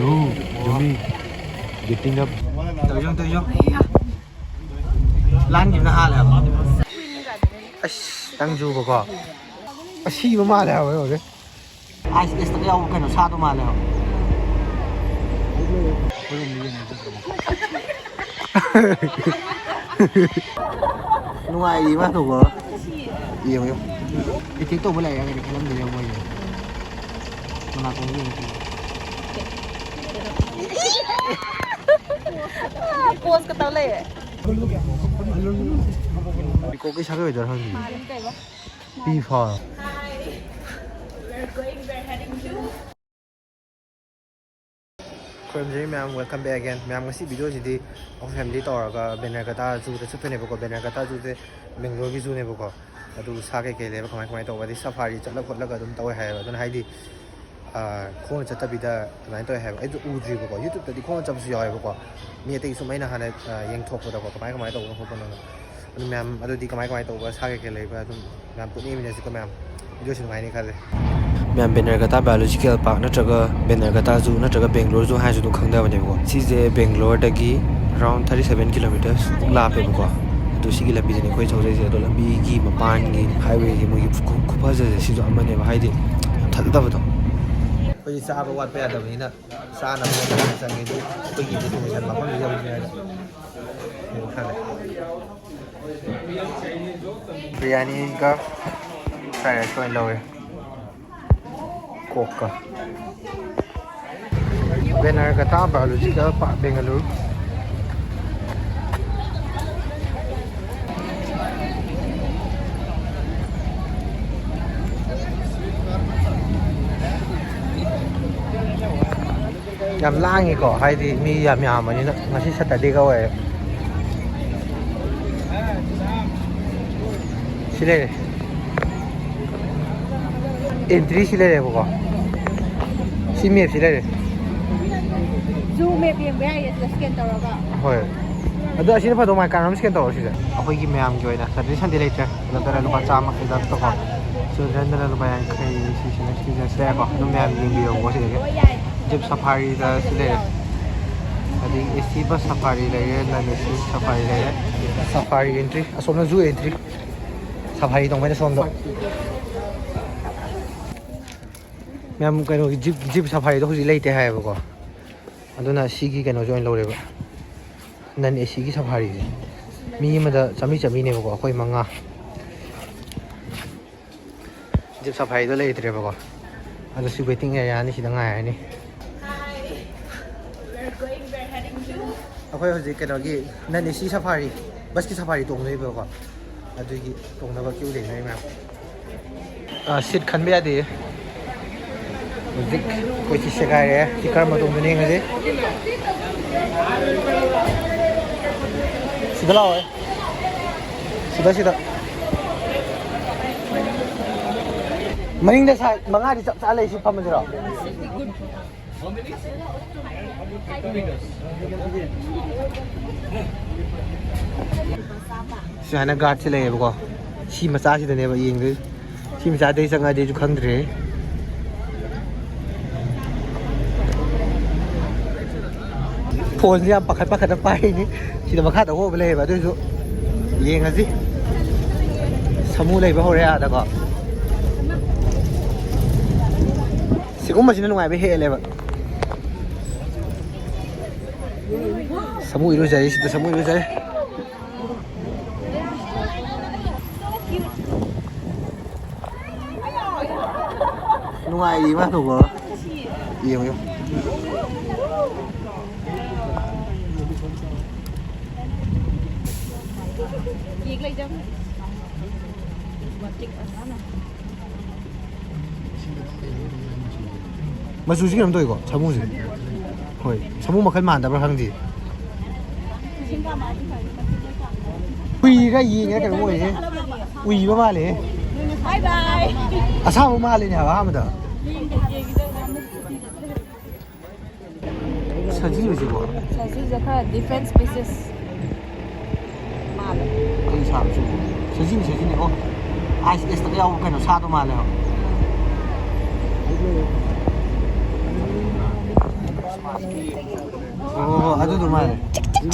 Yummy. Getting up. Tôi vô. Lan gì nó ha là. Tăng du của con. Xì mà mà là rồi đấy. Ai sẽ cái đâu cái nó xa tôi mà là. Ngoài gì mà thủ vợ. Nhiều không? Cái tiếng tôi mới lại cái lắm nhiều mọi người. Mà cũng nhiều. Pose cái tao lệ. Có cái sao cái giờ hơn gì? Before. Ma'am, welcome back again. Ma'am, ngasi video jadi aku family tour ka Benergata Zoo da chutne bako Benergata Zoo de Bangalore Zoo ne bako adu sa ke le ba kamai to wadi safari chatla khotla ka dum taw hai ba dun haidi khon chatta bida kamai to hai ai du udri bako YouTube ta di khon chap su yaw bako mi te su mai na hana yeng thok da ko kamai to ko ko no ma'am adu di kamai to ba sa ke le ba dum ma'am puni mi ne si ko ma'am video sin ngai ni khale ma'am Bannerghatta biological park नत्रगा Bannerghatta zoo नत्रगा बेंगलोर जू high जू खंगदबनेबको सिजे बेंगलोरदगी around 37 kilometres लापेबको अदु सिगी लंबी जने कोई चौजे अदु लंबी की मपानगी हाईवे की मोगी खुफाजे सिजो अमनेबा हाइदि थलदबदो कोई चाबा वाटपा यादबनिना साना संगे दि कोई डेस्टिनेशन मफम जबने खाले बिरयानी का फ्राइड राइस को लवे Coca. Benergata Biological Park Bangalore. Yam langi ko hay di mi yam ani na ngasi Saturday ka we. Sile. Entry sile ko. Si map sila rin. Zoo map yung bayay at scan tawag. Hoy. Ado asino pa dumay kanam scan tawag sila. Ako gi mayam joy na. Sa disan later. Nagdara lupa sama kay dato ko. So nagdara lupa yan kay si sila ko. Nung mayam yung video ko sila. Jeep safari da sila. Adi AC ba safari la yan na AC safari la yan. Safari entry. Aso na zoo entry. Safari tong may nasondo. Ma'am कहीं jeep safari तो हजी लेते हैं बको अदुना सिगी कनो join लौरेबा none AC की safari मी मदा चमी ने बको कोई मंगा जीप सफारी तो लेते रे बको अदु सि वेटिंग एरिया नि सिदा ngai ni अखोय हजी कनो की नन एसी सफारी बस की सफारी तोंग नै बको अदु की तोंग ना क्यू ले नै मैम सीट खन बे यादे Zik, कोई चीज़ से कह रहे हैं टिकर मत उम्मीद नहीं है सीधा लाओ है सीधा मनिंग दे साइड मंगारी चप चाले इसी फम जरा सियाना गार्ड से ले बको सी मचा सी दने बा येंग सी मचा दे संगा दे जो खंगरे फोन से आप पकड़ पाए नहीं सीधा मखा तो वो बोले बात जो ये ngasi समूह ले बाहर है आधा का सिकुम मशीन नुआई बे हे ले बा समूह इरो जाए सीधा समूह इरो जाए नुआई मा तो वो ये हो मसूसी कम तो इको समूह से होय समूह मखल मानदब्रा खंगदी उई का ये कन मोय उई बा माले बाय बाय असा माले ने हवा हमदा सजी हो जिको सजी जका डिफरेंट स्पीशीज माले कोई साम सु सजी ने ओ आइस एस तक याव कनो सा तो माले हो Thì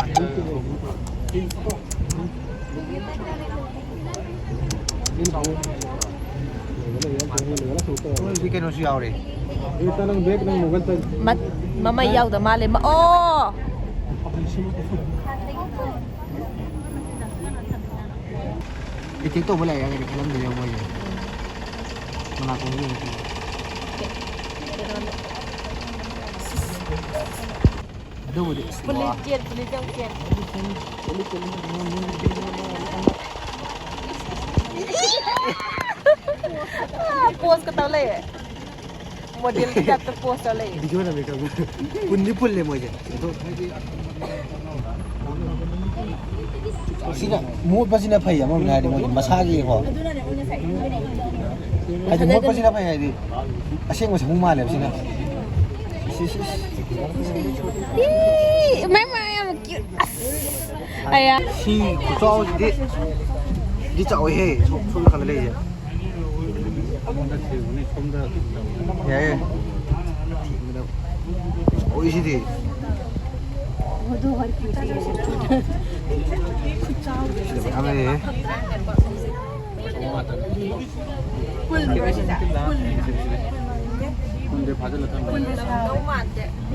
cái nó siêu đi. Mama yêu da male ma oh Cái tiếng tổ với lại cái làm gì đâu bây giờ. Mà cũng như thế. Đâu rồi? Pelitian kian Pose ka tau le model kita tu pose tau le Di mana mereka? Pun ni pun le mo je. Sina mu pasina phai ama na di mo masagi ho. Ai mu pasina phai ai di. Aseng mo sang ma le sina. Mama am cute aya Si ku chao di chao he so la kan le je. Ya ya. Oh isi di. Waduh har cute Ame ye.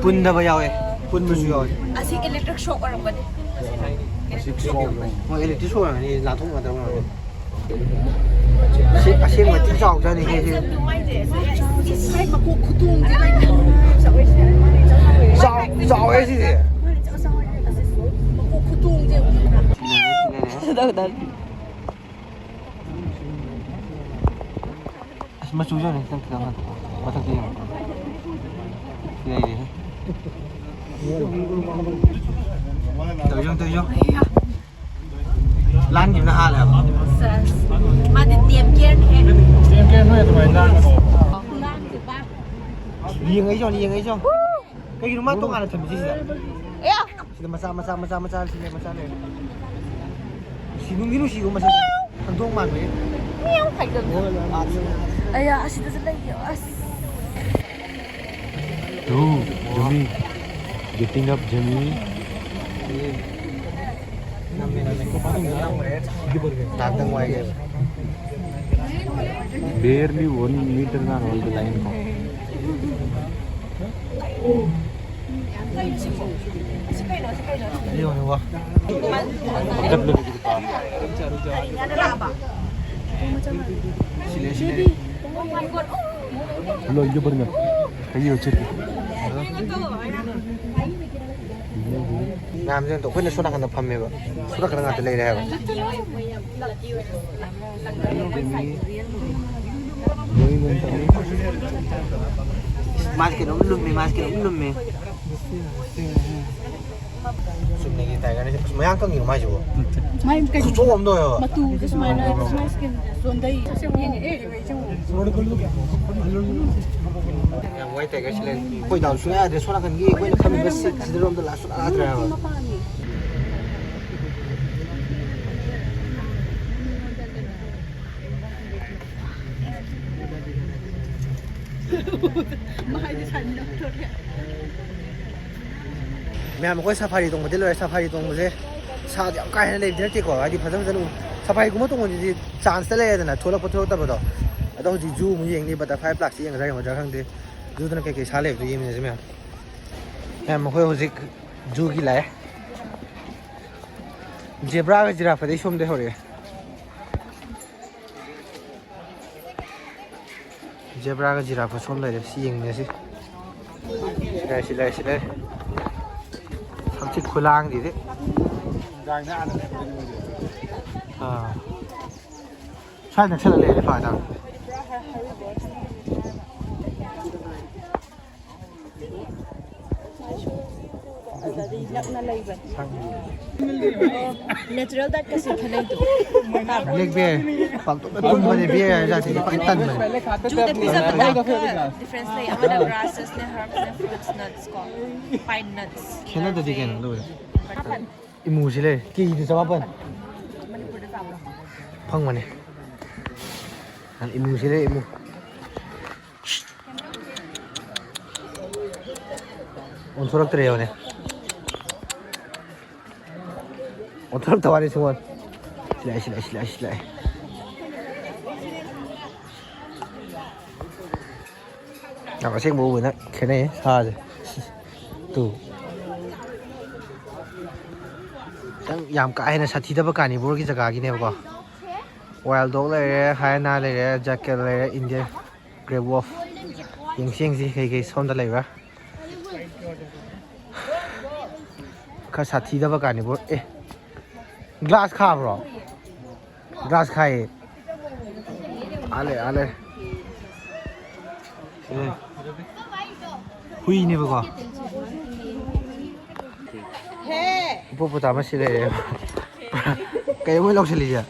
Pun da ba yawe. Pun mu su yawe. Asik electric shock orang kan Mo electric shock ni la thong ma da ma. Aseng ma ti chao ja ni he he. Chao he si de. Dah Mas suja ni tengah masak dia. Ini dia. Tới chưa? Lan kiếm ra hai là mà đi tiệm kia nè Tiêm kia nuôi tụi mày lan rồi. liêng ấy cho. Cái gì nó mát tung ăn là thèm gì vậy? ya Sini masa sini masa này. Sini sini masa. Thằng tung màn vậy. meow phải được aya asik tu lagi as Oh, Jimmy. Getting up, Jimmy. Datang ngoài kìa. Barely 1 meter on all the line. Đi rồi quá. Đập lên cái pa. Sini. Lo yo pernah. Kayu cek. Nam dân tổ quyết là số nào cần tập phẩm vậy? Số nào cần ngặt từ đây đây hả? Mas cái nó lùm mày. Sum này cái này mấy ăn có nhiều mai chưa? mai cái Số ông thôi à? mà tu cái mai này mai skin xuống đây xem như thế Quay tay cái lên. Quay đầu xuống à, để số nào cần ghi, quay nó không biết xịt, xịt rồi đó là số nào ra rồi. Mẹ mà quay safari tung một tí rồi safari tung một tí sao thì cái này lấy cái quả đi phát dân luôn safari cũng mất tung một tí chance lấy rồi nè thua là thua tập đó đó thì du muốn gì đi butterfly plus gì cái mà ra không thì du nó cái sao lấy cái gì mình xem em mà quay hồi dịch du cái lại zebra với giraffe đấy xôm đấy hồi đấy zebra với giraffe xôm lại đấy xí này xí đây thằng chị khôi lang gì đấy sai được sẽ là lệ phải đâu natural that kasi khanai tu Leg beer pag tum ba beer ra thì phải tan mà ju the pizza but difference like amada grasses ne herbs ne fruits nuts ko pine nuts खेलना तो दिखे ना लोग emu से ले की तो सब अपन फंग मने an imu से ले इमू उन थोड़ा तेरे होने 어떻게 더하니 승원 실례 nào có xem bố này cái này xa rồi tủ yam ka aina sathi da bakani bor ki jaga gi ne ko wild dog le hyena le jackal le Indian grey wolf yeng sing ji kai som da le ba ka sathi da bakani bor glass kha bro glass khai ale hui ne ba Hippopotamus le cái mới lọc xử lý à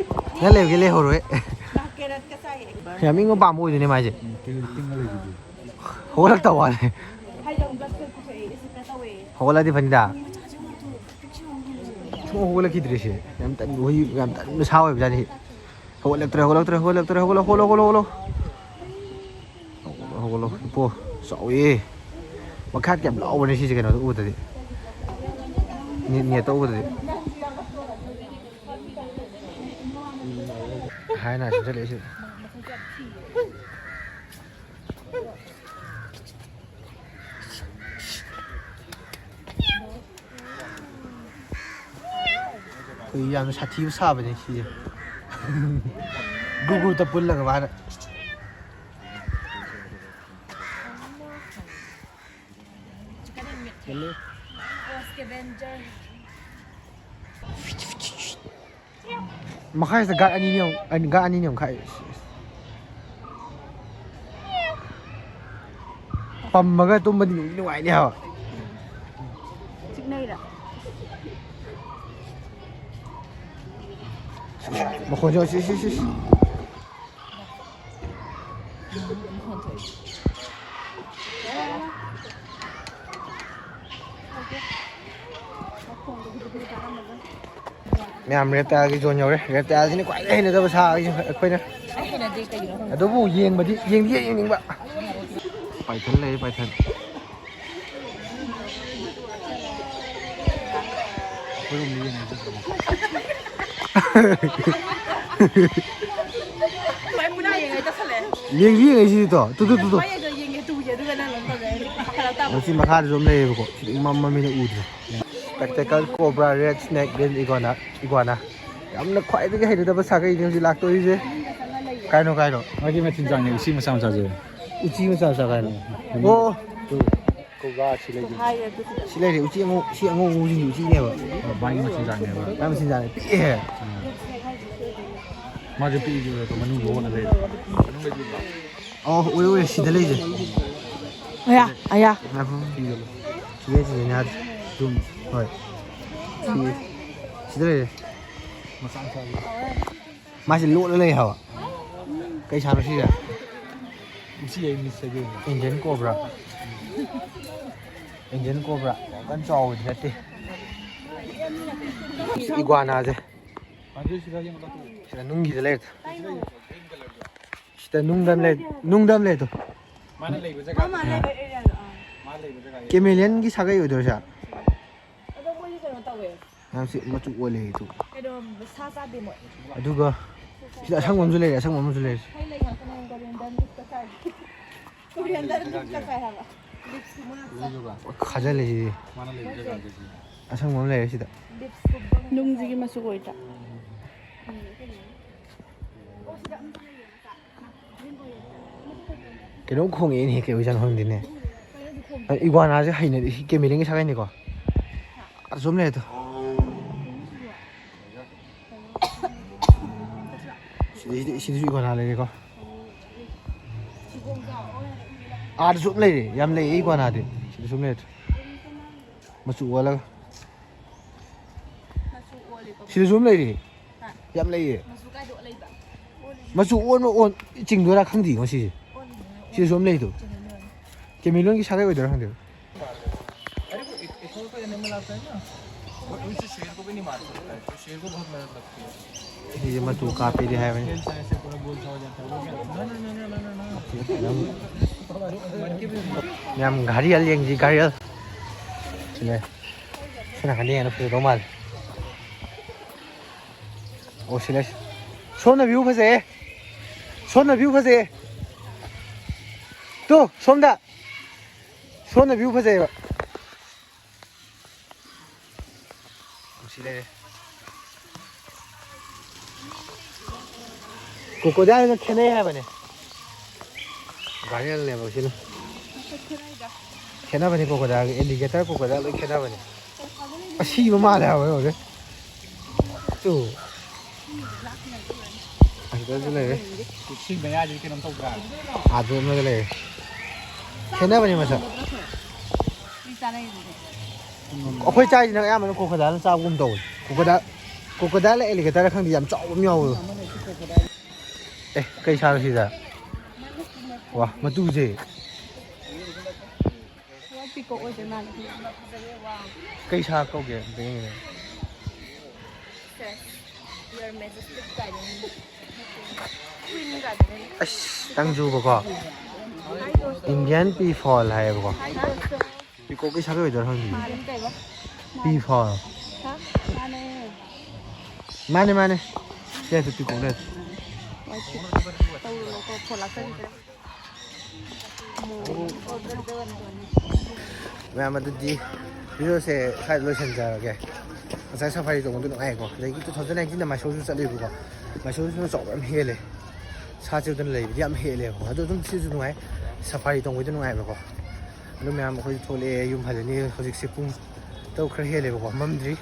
nó leo cái leo rồi nhà mình có ba mũi này mà gì hồ lắc tàu à này hồ lắc đi phần đà chúng hồ lắc gì đấy em tận nó sao vậy bây giờ hồ lắc po sợ gì mà khát kẹp lẩu bên đây cái nó u tới nhiều tàu rồi hai này chúng ta lấy chứ 이 안에 사티브 사버네 시 구구 또 불러가 봐라 makanya gak ani nyong kai pammaga tumba di nuai ni ha Signal ra makhojo si Mèm reptile cái zone nhiều đấy, reptile thì nó quậy đấy, nó đâu xa cái khơi này. Đó vụ giềng mà đi, giềng những bạn. Phải thân lấy, phải thân. Giềng cái gì đó, tu. Masih makan zoom lagi pokok. Mama minta udah. Spectacle cobra red snake then iguana. Am nak kuat tu ke hidup dapat sakai ni lak tu je. Kaino. Lagi macam jangan usi macam saja. Uci macam sakai. Oh. Cobra Silai uci angu uci ni apa? Banyak macam jangan apa. Banyak macam jangan. Iya. Macam pi juga tu menu bawa nanti. Oh, oi siapa lagi? Ayah. Aku. Dia je ni ada. Zoom. Hoi. Siapa lagi? Masih luat lagi hawa. Cái sao nó xí à? Usi yang ni saja. Indian cobra. Kan trâu thì hết đi. Iguana je. Kita nung gitu leh. Kita nung dam leh tu. Mana lagi berjaga? Mana lagi berjaga? Chameleon की saga यो दो सा. Nam si macu oleh itu. Aduh ga. Kita sang mamzu leh. Kaja leh. Mana lagi berjaga? Sang mam leh sida. Nungji masuk oita. Cái đó không nghĩ cái bây giờ không tin nè. Iguana chứ hay này cái mình cái sao cái này co. Zoom này thôi. Xin iguana này co. Zoom này đi, yam này iguana đi. Xin zoom này. Mà chủ là. Xin zoom này đi. Yam này. Mà chủ ôn chỉnh đối là không gì có gì. Xin zoom này thôi. Cái mình luôn cái sao cái đó không được. ये मत तू copy दे है मैंने हम गाड़ी वाले हैं जी गाड़ी वाले सुना सुना खाने हैं ना फिर रोमाल ꯑꯣ ꯁꯤꯂꯦ ꯁꯣꯝꯅ ꯚ꯭ꯌꯨ ꯐꯖꯩꯌꯦ ꯁꯣꯝꯅ ꯚ꯭ꯌू ꯐꯖꯩꯌꯦ ꯇꯣ ꯁꯣꯝꯗ ꯁꯣꯝꯅ ꯚ꯭ꯌू ꯐꯖꯩꯌꯦꯕ ꯁꯤ ꯂꯩꯔꯦ ꯀꯣꯀꯣꯗꯥꯏꯜꯒ ꯈꯦꯠꯅꯩ ꯍꯥꯏꯕꯅꯦ ꯒꯥꯔꯤꯌꯜꯅꯦꯕ ꯁꯤꯅ ꯈꯦꯠꯅꯕꯅꯤ ꯀꯣꯀꯣꯗꯥꯏꯜꯒ ꯑꯦꯂꯤꯒꯦꯇꯔ ꯀꯣꯀꯣꯗꯥꯏꯜ ꯂꯣꯏ ꯈꯦꯠꯅꯕꯅꯤ ꯑꯁꯤꯕ ꯃꯥꯜꯂꯦ ꯍꯥꯏꯕ ꯍꯧꯖꯤꯛ ꯇꯨ ꯑꯁꯤꯗꯁꯨ ꯂꯩꯔꯦ ꯁꯤ ꯃꯌꯥꯗꯤ ꯀꯩꯅꯣꯝ ꯇꯧꯗ꯭ꯔꯥ ꯑꯗꯨ ꯑꯃꯒ ꯂꯩꯔꯦ ꯈꯦꯠꯅꯕꯅꯤ ꯃꯁꯛ ꯑꯩꯈꯣꯏ ꯆꯥꯏꯁꯤꯅ ꯑꯌꯥꯝꯕꯅ ꯀꯣꯀꯣꯗꯥꯏꯜꯅ ꯆꯥꯕꯒꯨꯝ ꯇꯧꯕꯅꯤ ꯀꯣꯀꯣꯗꯥꯏꯜ ꯑꯦꯂꯤꯒꯦꯇꯔ ꯈꯪꯗꯦ ꯌꯥꯝ ꯆꯥꯎꯕ ꯑꯃ ꯌꯥꯎꯋꯦ ꯑꯦ ꯀꯩ ꯁꯥꯔꯣ ꯁꯤꯗ ꯋꯥ ꯃꯇꯨꯁꯦ ꯀꯩ ꯁꯥ ꯀꯧꯒꯦ Your majestic garden. Queen garden. ꯑꯁ ꯇꯪꯖꯨꯕꯀꯣ ꯏꯟꯗꯤꯌꯟ ꯄꯤ ꯐꯣꯜ ꯍꯥꯏꯌꯦꯕꯀꯣ ꯄꯤꯀꯣꯛꯀꯤ ꯁꯥꯒꯩ ꯑꯣꯏꯗꯣꯏꯔꯥ ꯈꯪꯗꯦ ꯄꯤ ꯐꯣꯜ ꯃꯥꯅꯦ ꯃꯥꯅꯦ ꯁꯤ ꯄꯤꯀꯣꯛ ꯂꯩ ꯃꯌꯥꯝ ꯑꯗꯨꯗꯤ ꯚꯤꯗꯤꯑꯣꯁꯦ ꯁ꯭ꯋꯥꯏꯗ ꯂꯣꯏꯁꯤꯟꯖꯔꯒꯦ ꯉꯁꯥꯏ ꯁꯐꯥꯔꯤ ꯇꯧꯕꯗꯣ ꯅꯨꯡꯉꯥꯏꯀꯣ ꯑꯗꯒꯤ 2019ꯗ ꯃꯥꯏꯁꯣꯔꯁꯨ ꯆꯠꯂꯦꯕꯀꯣ ꯃꯥꯏꯁꯣꯔꯁꯨ ꯆꯥꯎꯕ ꯌꯥꯝ ꯍꯦꯜꯂꯦ ꯁꯥ ꯆꯦꯛꯇꯅ ꯂꯩꯕꯗꯤ ꯌꯥꯝ ꯍꯦꯜꯂꯦꯕꯀꯣ ꯑꯗꯣ ꯑꯗꯨꯝ ꯁꯤꯁꯨ ꯅꯨꯡꯉꯥꯏ ꯁꯐꯥꯔꯤ ꯇꯧꯕꯩꯗꯣ ꯅꯨꯡꯉꯥꯏꯕꯀꯣ ꯑꯗꯨ ꯃꯌꯥꯝ ꯑꯩꯈꯣꯏ ꯊꯣꯛꯂꯛꯑꯦ ꯌꯨꯝ ꯍꯜꯂꯅꯤ ꯍꯧꯖꯤꯛꯁꯦ ꯄꯨꯡ 6 ꯈꯔ ꯍꯦꯜꯂꯦꯕꯀꯣ ꯃꯝꯗ꯭ꯔꯤ